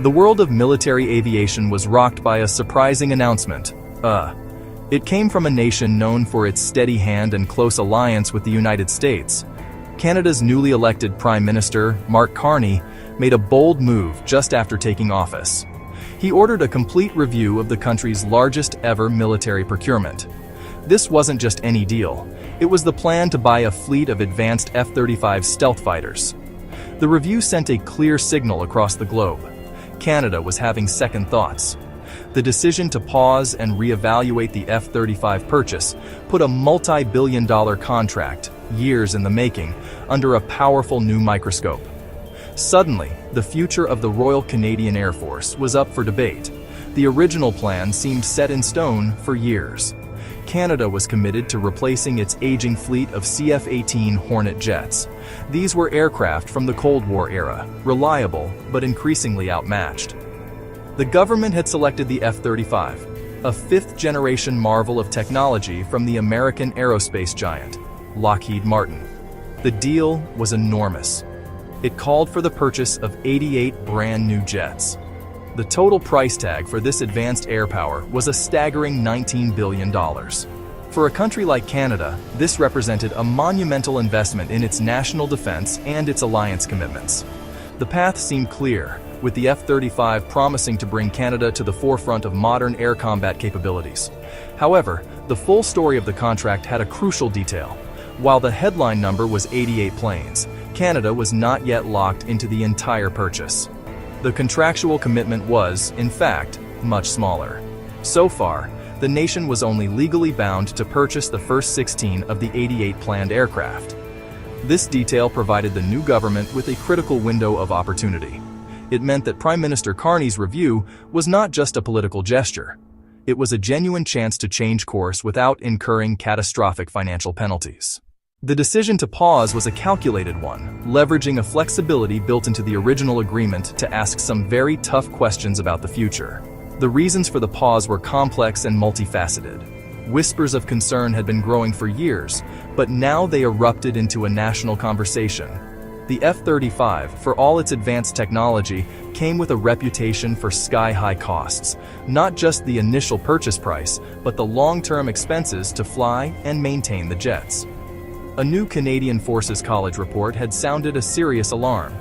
The world of military aviation was rocked by a surprising announcement. It came from a nation known for its steady hand and close alliance with the United States. Canada's newly elected Prime Minister, Mark Carney, made a bold move just after taking office. He ordered a complete review of the country's largest ever military procurement. This wasn't just any deal. It was the plan to buy a fleet of advanced F-35 stealth fighters. The review sent a clear signal across the globe. Canada was having second thoughts. The decision to pause and reevaluate the F-35 purchase put a multi-billion-dollar contract, years in the making, under a powerful new microscope. Suddenly, the future of the Royal Canadian Air Force was up for debate. The original plan seemed set in stone for years. Canada was committed to replacing its aging fleet of CF-18 Hornet jets. These were aircraft from the Cold War era, reliable but increasingly outmatched. The government had selected the F-35, a fifth-generation marvel of technology from the American aerospace giant, Lockheed Martin. The deal was enormous. It called for the purchase of 88 brand-new jets. The total price tag for this advanced air power was a staggering $19 billion. For a country like Canada, this represented a monumental investment in its national defense and its alliance commitments. The path seemed clear, with the F-35 promising to bring Canada to the forefront of modern air combat capabilities. However, the full story of the contract had a crucial detail. While the headline number was 88 planes, Canada was not yet locked into the entire purchase. The contractual commitment was, in fact, much smaller. So far, the nation was only legally bound to purchase the first 16 of the 88 planned aircraft. This detail provided the new government with a critical window of opportunity. It meant that Prime Minister Carney's review was not just a political gesture. It was a genuine chance to change course without incurring catastrophic financial penalties. The decision to pause was a calculated one, leveraging a flexibility built into the original agreement to ask some very tough questions about the future. The reasons for the pause were complex and multifaceted. Whispers of concern had been growing for years, but now they erupted into a national conversation. The F-35, for all its advanced technology, came with a reputation for sky-high costs, not just the initial purchase price, but the long-term expenses to fly and maintain the jets. A new Canadian Forces College report had sounded a serious alarm.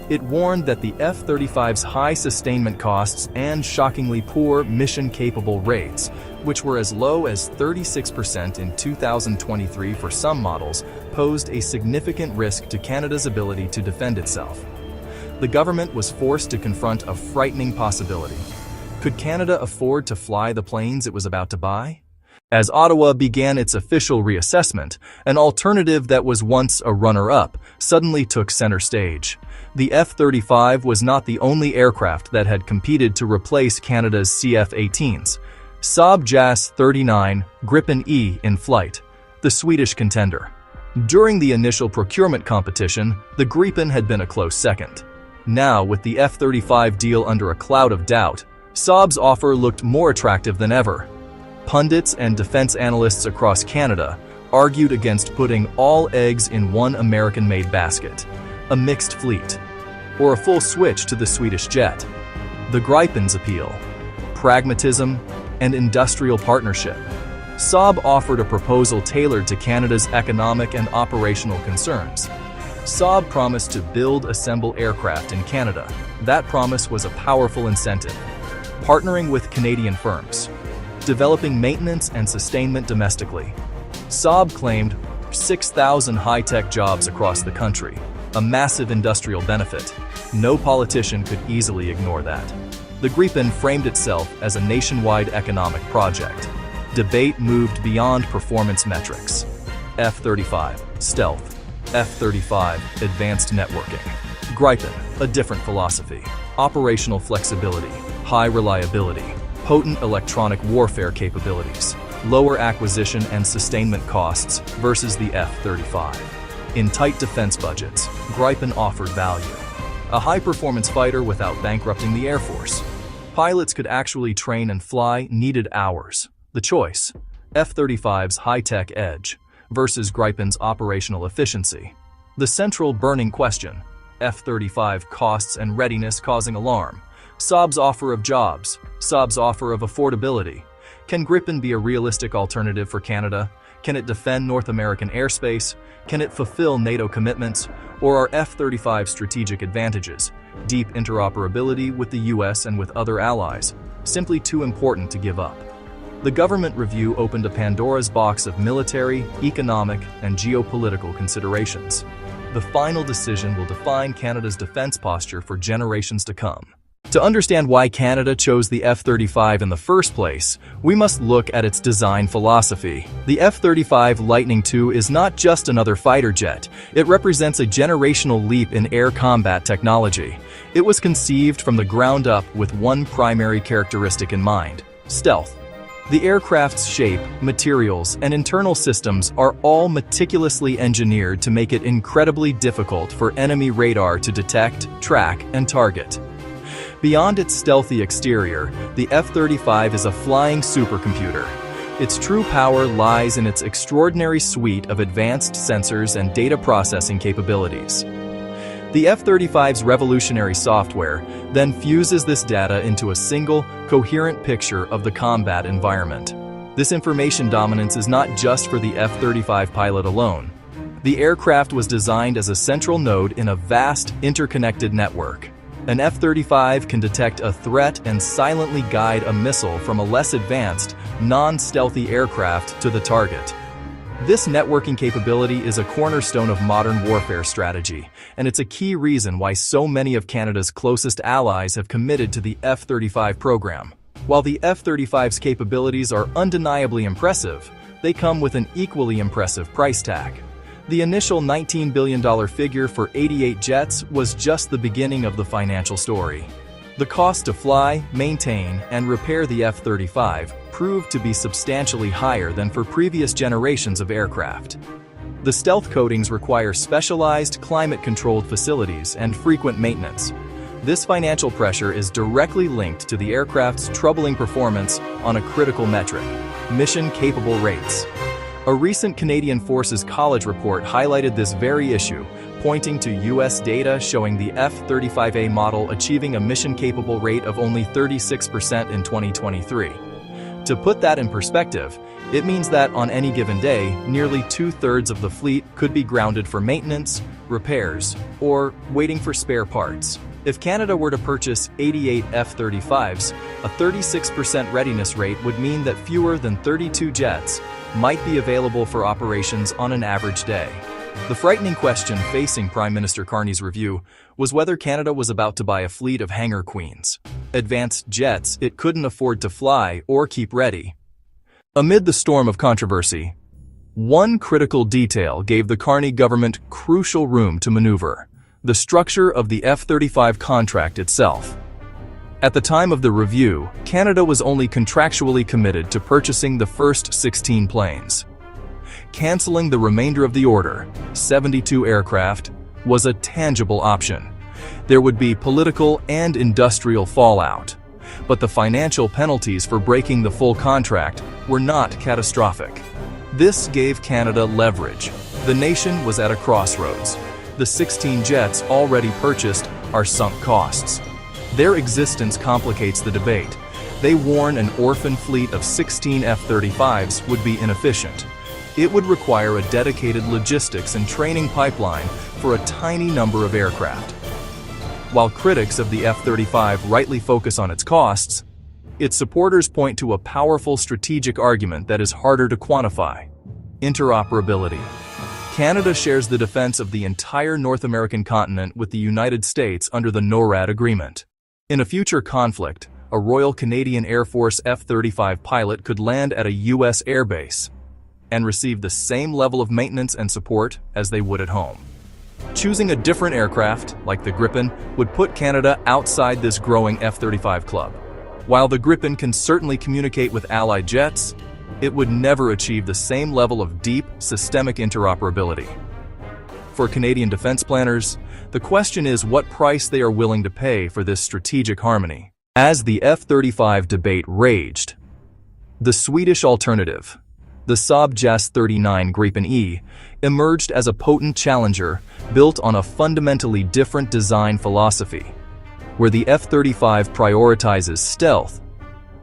It warned that the F-35's high sustainment costs and shockingly poor mission-capable rates, which were as low as 36% in 2023 for some models, posed a significant risk to Canada's ability to defend itself. The government was forced to confront a frightening possibility. Could Canada afford to fly the planes it was about to buy? As Ottawa began its official reassessment, an alternative that was once a runner-up suddenly took center stage. The F-35 was not the only aircraft that had competed to replace Canada's CF-18s. Saab JAS 39 Gripen E in flight, the Swedish contender. During the initial procurement competition, the Gripen had been a close second. Now, with the F-35 deal under a cloud of doubt, Saab's offer looked more attractive than ever. Pundits and defense analysts across Canada argued against putting all eggs in one American-made basket, a mixed fleet, or a full switch to the Swedish jet. The Gripen's appeal, pragmatism, and industrial partnership. Saab offered a proposal tailored to Canada's economic and operational concerns. Saab promised to build, assemble aircraft in Canada. That promise was a powerful incentive. Partnering with Canadian firms, developing maintenance and sustainment domestically. Saab claimed 6,000 high-tech jobs across the country, a massive industrial benefit. No politician could easily ignore that. The Gripen framed itself as a nationwide economic project. Debate moved beyond performance metrics. F-35, stealth. F-35, advanced networking. Gripen, a different philosophy. Operational flexibility, high reliability, potent electronic warfare capabilities, lower acquisition and sustainment costs versus the F-35. In tight defense budgets, Gripen offered value. A high-performance fighter without bankrupting the Air Force. Pilots could actually train and fly needed hours. The choice, F-35's high-tech edge versus Gripen's operational efficiency. The central burning question, F-35 costs and readiness causing alarm. Saab's offer of jobs, Saab's offer of affordability. Can Gripen be a realistic alternative for Canada? Can it defend North American airspace? Can it fulfill NATO commitments? Or are F-35 strategic advantages, deep interoperability with the US and with other allies, simply too important to give up? The government review opened a Pandora's box of military, economic, and geopolitical considerations. The final decision will define Canada's defense posture for generations to come. To understand why Canada chose the F-35 in the first place, we must look at its design philosophy. The F-35 Lightning II is not just another fighter jet, it represents a generational leap in air combat technology. It was conceived from the ground up with one primary characteristic in mind: stealth. The aircraft's shape, materials, and internal systems are all meticulously engineered to make it incredibly difficult for enemy radar to detect, track, and target. Beyond its stealthy exterior, the F-35 is a flying supercomputer. Its true power lies in its extraordinary suite of advanced sensors and data processing capabilities. The F-35's revolutionary software then fuses this data into a single, coherent picture of the combat environment. This information dominance is not just for the F-35 pilot alone. The aircraft was designed as a central node in a vast, interconnected network. An F-35 can detect a threat and silently guide a missile from a less advanced, non-stealthy aircraft to the target. This networking capability is a cornerstone of modern warfare strategy, and it's a key reason why so many of Canada's closest allies have committed to the F-35 program. While the F-35's capabilities are undeniably impressive, they come with an equally impressive price tag. The initial $19 billion figure for 88 jets was just the beginning of the financial story. The cost to fly, maintain, and repair the F-35 proved to be substantially higher than for previous generations of aircraft. The stealth coatings require specialized, climate-controlled facilities and frequent maintenance. This financial pressure is directly linked to the aircraft's troubling performance on a critical metric: mission-capable rates. A recent Canadian Forces College report highlighted this very issue, pointing to US data showing the F-35A model achieving a mission-capable rate of only 36% in 2023. To put that in perspective, it means that on any given day, nearly two-thirds of the fleet could be grounded for maintenance, repairs, or waiting for spare parts. If Canada were to purchase 88 F-35s, a 36% readiness rate would mean that fewer than 32 jets might be available for operations on an average day. The frightening question facing Prime Minister Carney's review was whether Canada was about to buy a fleet of hangar queens, advanced jets it couldn't afford to fly or keep ready. Amid the storm of controversy, one critical detail gave the Carney government crucial room to maneuver: the structure of the F-35 contract itself. At the time of the review, Canada was only contractually committed to purchasing the first 16 planes. Canceling the remainder of the order, 72 aircraft, was a tangible option. There would be political and industrial fallout, but the financial penalties for breaking the full contract were not catastrophic. This gave Canada leverage. The nation was at a crossroads. The 16 jets already purchased are sunk costs. Their existence complicates the debate. They warn an orphan fleet of 16 F-35s would be inefficient. It would require a dedicated logistics and training pipeline for a tiny number of aircraft. While critics of the F-35 rightly focus on its costs, its supporters point to a powerful strategic argument that is harder to quantify: interoperability. Canada shares the defense of the entire North American continent with the United States under the NORAD agreement. In a future conflict, a Royal Canadian Air Force F-35 pilot could land at a U.S. airbase and receive the same level of maintenance and support as they would at home. Choosing a different aircraft, like the Gripen, would put Canada outside this growing F-35 club. While the Gripen can certainly communicate with Allied jets, it would never achieve the same level of deep, systemic interoperability. For Canadian defense planners, the question is what price they are willing to pay for this strategic harmony. As the F-35 debate raged, the Swedish alternative, the Saab Jas-39 Gripen E, emerged as a potent challenger built on a fundamentally different design philosophy. where the F-35 prioritizes stealth,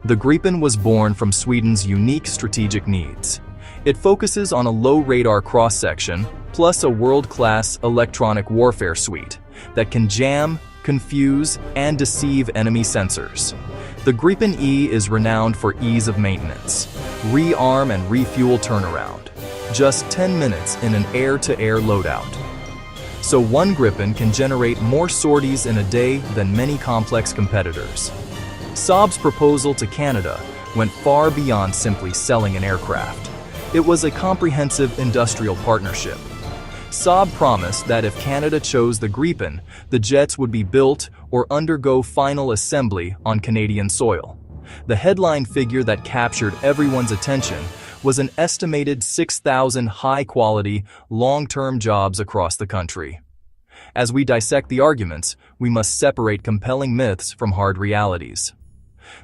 the Gripen was born from Sweden's unique strategic needs. It focuses on a low radar cross-section, plus a world-class electronic warfare suite that can jam, confuse, and deceive enemy sensors. The Gripen E is renowned for ease of maintenance, rearm and refuel turnaround, just 10 minutes in an air-to-air loadout. So one Gripen can generate more sorties in a day than many complex competitors. Saab's proposal to Canada went far beyond simply selling an aircraft. It was a comprehensive industrial partnership. Saab promised that if Canada chose the Gripen, the jets would be built or undergo final assembly on Canadian soil. The headline figure that captured everyone's attention was an estimated 6,000 high-quality, long-term jobs across the country. As we dissect the arguments, we must separate compelling myths from hard realities.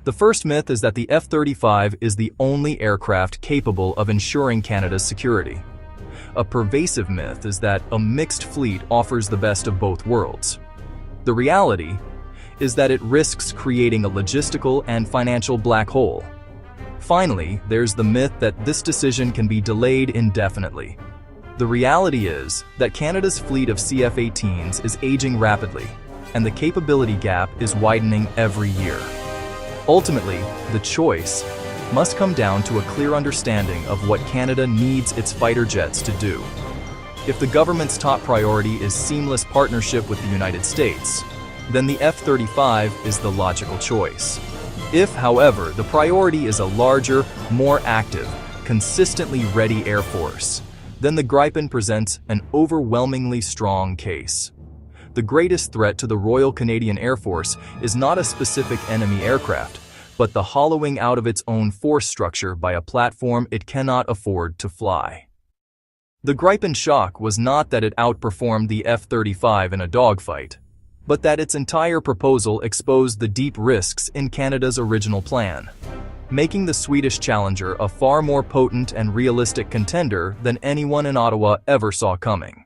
The first myth is that the F-35 is the only aircraft capable of ensuring Canada's security. A pervasive myth is that a mixed fleet offers the best of both worlds. The reality is that it risks creating a logistical and financial black hole. Finally, there's the myth that this decision can be delayed indefinitely. The reality is that Canada's fleet of CF-18s is aging rapidly, and the capability gap is widening every year. Ultimately, the choice must come down to a clear understanding of what Canada needs its fighter jets to do. If the government's top priority is seamless partnership with the United States, then the F-35 is the logical choice. If, however, the priority is a larger, more active, consistently ready Air Force, then the Gripen presents an overwhelmingly strong case. The greatest threat to the Royal Canadian Air Force is not a specific enemy aircraft, but the hollowing out of its own force structure by a platform it cannot afford to fly. The Gripen shock was not that it outperformed the F-35 in a dogfight, but that its entire proposal exposed the deep risks in Canada's original plan, making the Swedish challenger a far more potent and realistic contender than anyone in Ottawa ever saw coming.